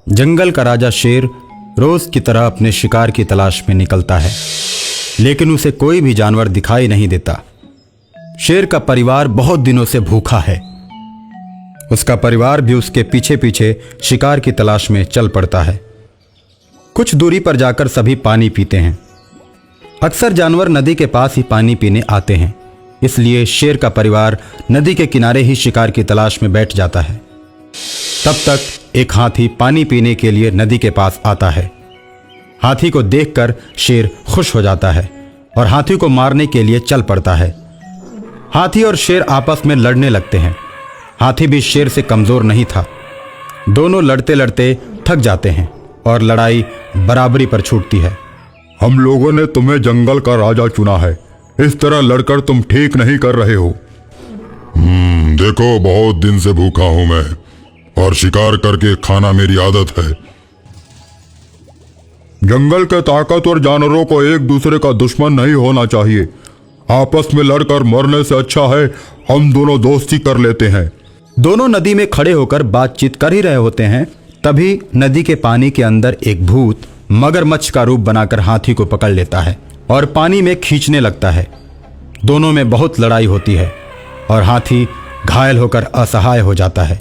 जंगल का राजा शेर रोज की तरह अपने शिकार की तलाश में निकलता है, लेकिन उसे कोई भी जानवर दिखाई नहीं देता। शेर का परिवार बहुत दिनों से भूखा है। उसका परिवार भी उसके पीछे पीछे शिकार की तलाश में चल पड़ता है। कुछ दूरी पर जाकर सभी पानी पीते हैं। अक्सर जानवर नदी के पास ही पानी पीने आते हैं, इसलिए शेर का परिवार नदी के किनारे ही शिकार की तलाश में बैठ जाता है। तब तक एक हाथी पानी पीने के लिए नदी के पास आता है। हाथी को देखकर शेर खुश हो जाता है और हाथी को मारने के लिए चल पड़ता है। हाथी और शेर आपस में लड़ने लगते हैं। हाथी भी शेर से कमजोर नहीं था। दोनों लड़ते लड़ते थक जाते हैं और लड़ाई बराबरी पर छूटती है। हम लोगों ने तुम्हें जंगल का राजा चुना है, इस तरह लड़कर तुम ठीक नहीं कर रहे हो। देखो, बहुत दिन से भूखा हूं मैं और शिकार करके खाना मेरी आदत है। जंगल के ताकतवर जानवरों को एक दूसरे का दुश्मन नहीं होना चाहिए। आपस में लड़कर मरने से अच्छा है हम दोनों दोस्ती कर लेते हैं। दोनों नदी में खड़े होकर बातचीत कर ही रहे होते हैं, तभी नदी के पानी के अंदर एक भूत मगरमच्छ का रूप बनाकर हाथी को पकड़ लेता है और पानी में खींचने लगता है। दोनों में बहुत लड़ाई होती है और हाथी घायल होकर असहाय हो जाता है।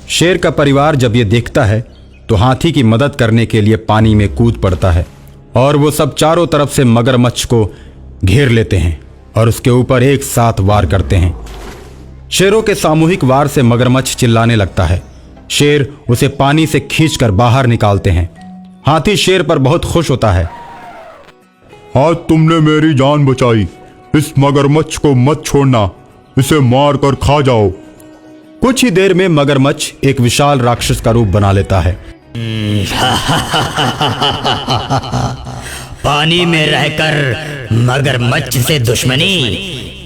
शेर का परिवार जब ये देखता है तो हाथी की मदद करने के लिए पानी में कूद पड़ता है और वो सब चारों तरफ से मगरमच्छ को घेर लेते हैं और उसके ऊपर एक साथ वार करते हैं। शेरों के सामूहिक वार से मगरमच्छ चिल्लाने लगता है। शेर उसे पानी से खींचकर बाहर निकालते हैं। हाथी शेर पर बहुत खुश होता है। आज तुमने मेरी जान बचाई। इस मगरमच्छ को मत छोड़ना, इसे मार कर खा जाओ। कुछ ही देर में मगरमच्छ एक विशाल राक्षस का रूप बना लेता है। पानी में रहकर मगरमच्छ से दुश्मनी।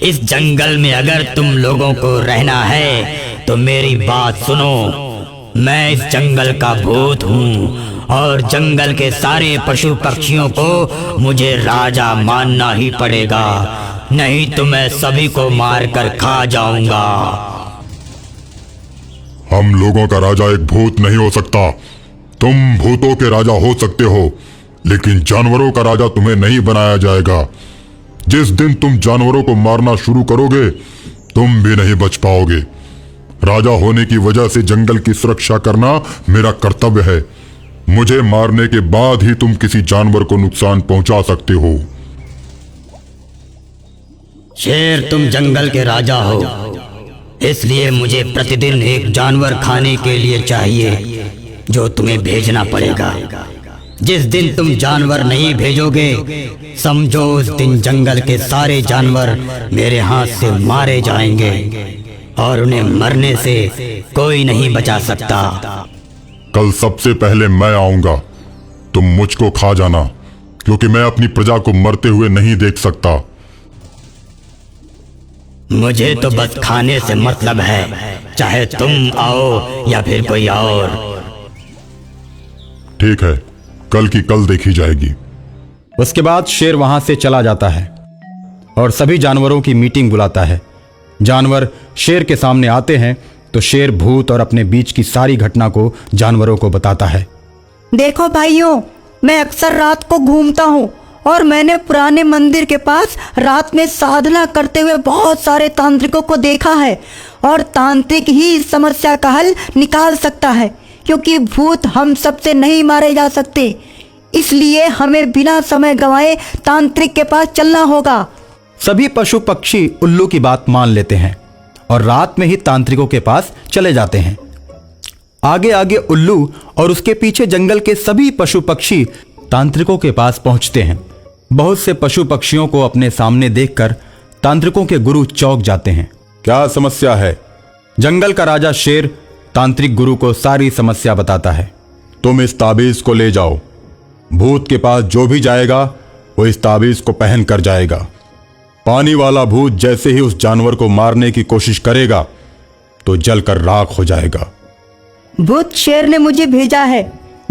इस जंगल में अगर तुम लोगों को रहना है तो मेरी बात सुनो। मैं इस जंगल का भूत हूँ और जंगल के सारे पशु पक्षियों को मुझे राजा मानना ही पड़ेगा, नहीं तो मैं सभी को मारकर खा जाऊंगा। हम लोगों का राजा एक भूत नहीं हो सकता। तुम भूतों के राजा हो सकते हो, लेकिन जानवरों का राजा तुम्हें नहीं बनाया जाएगा। जिस दिन तुम जानवरों को मारना शुरू करोगे तुम भी नहीं बच पाओगे। राजा होने की वजह से जंगल की सुरक्षा करना मेरा कर्तव्य है। मुझे मारने के बाद ही तुम किसी जानवर को नुकसान पहुंचा सकते हो। शेर, तुम जंगल के राजा हो, इसलिए मुझे प्रतिदिन एक जानवर खाने के लिए चाहिए जो तुम्हें भेजना पड़ेगा। जिस दिन तुम जानवर नहीं भेजोगे समझो उस दिन जंगल के सारे जानवर मेरे हाथ से मारे जाएंगे और उन्हें मरने से कोई नहीं बचा सकता। कल सबसे पहले मैं आऊंगा। तुम मुझको खा जाना, क्योंकि मैं अपनी प्रजा को मरते हुए नहीं देख सकता। मुझे तो बस खाने से मतलब है, चाहे तुम आओ या फिर कोई और। ठीक है, कल की कल देखी जाएगी। उसके बाद शेर वहां से चला जाता है और सभी जानवरों की मीटिंग बुलाता है। जानवर शेर के सामने आते हैं तो शेर भूत और अपने बीच की सारी घटना को जानवरों को बताता है। देखो भाइयों, मैं अक्सर रात को घूमता हूँ और मैंने पुराने मंदिर के पास रात में साधना करते हुए बहुत सारे तांत्रिकों को देखा है और तांत्रिक ही इस समस्या का हल निकाल सकता है, क्योंकि भूत हम सबसे नहीं मारे जा सकते। इसलिए हमें बिना समय गंवाए तांत्रिक के पास चलना होगा। सभी पशु पक्षी उल्लू की बात मान लेते हैं और रात में ही तांत्रिकों के पास चले जाते हैं। आगे आगे उल्लू और उसके पीछे जंगल के सभी पशु पक्षी तांत्रिकों के पास पहुंचते हैं। बहुत से पशु पक्षियों को अपने सामने देखकर तांत्रिकों के गुरु चौंक जाते हैं। क्या समस्या है? जंगल का राजा शेर तांत्रिक गुरु को सारी समस्या बताता है। तुम इस ताबीज को ले जाओ। भूत के पास जो भी जाएगा वो इस ताबीज को पहन कर जाएगा। पानी वाला भूत जैसे ही उस जानवर को मारने की कोशिश करेगा तो जलकर राख हो जाएगा। भूत शेर ने मुझे भेजा है।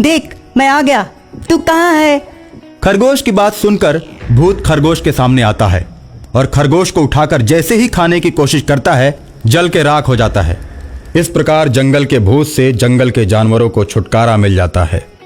देख, मैं आ गया। तू कहाँ है? खरगोश की बात सुनकर भूत खरगोश के सामने आता है और खरगोश को उठाकर जैसे ही खाने की कोशिश करता है जल के राख हो जाता है। इस प्रकार जंगल के भूत से जंगल के जानवरों को छुटकारा मिल जाता है।